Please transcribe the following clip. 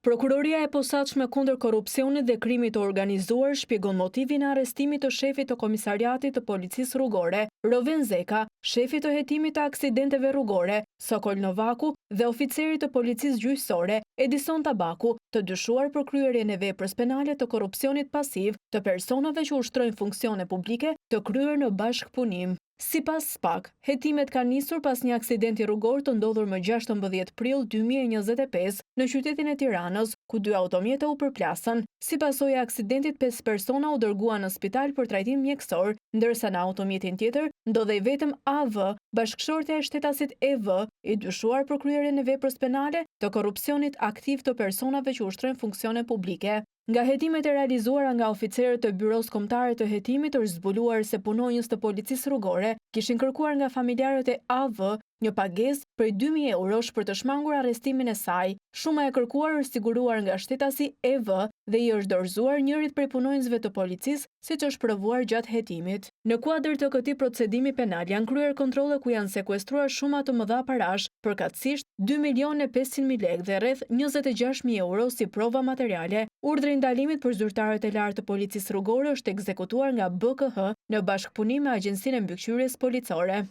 Prokuroria e posaçme kundër korrupsionit dhe krimit të organizuar shpjegon motivin e arrestimit të shefit të Komisariatit të Policisë Rrugore, Roven Zeka, shefit të hetimit të aksidenteve rrugore, Sokol Novaku dhe oficerit të Policisë Gjyqësore, Edison Tabaku, të dyshuar për kryerjen e veprës penale të korrupsionit pasiv të personave që ushtrojnë funksione publike të kryer në bashkëpunim. Sipas SPAK, hetimet kanë nisur pas një aksidenti rrugor të ndodhur më 16 prill 2025 në qytetin e Tiranës, ku 2 automjete u përplasën. Si pasojë e aksidentit, 5 persona u dërguan në spital për trajtim mjekësor, ndërsa në automjetin tjetër ndodhej vetëm AV, bashkëshortja e shtetasit EV, i dyshuar për kryerjen e veprës penale të korrupsionit aktiv të personave që ushtrojnë funksione publike. Nga hetimet e realizuara nga oficerët të Byros Kombëtare të Hetimit është zbuluar se punonjës të Policisë Rrugore kishin kërkuar nga familjarët e AV një pagesë prej 2.000 eurosh për të shmangur arrestimin e saj. Shuma e kërkuar është siguruar nga shtetasi EV dhe i është dorëzuar njërit prej punonjësve të policisë, siç është provuar gjatë hetimit. Në kuadër të këtij procedimi penal janë kryer kontrolle ku janë sekuestruar shuma të mëdha parash, përkatësisht 2.500.000 lekë dhe rreth 26.000 euro si prova materiale. Urdhri i ndalimit për zyrtarët e lartë të Policisë Rrugore është ekzekutuar nga BKH në bashkëpunim me Agjencinë e Mbikëqyrjes Policore.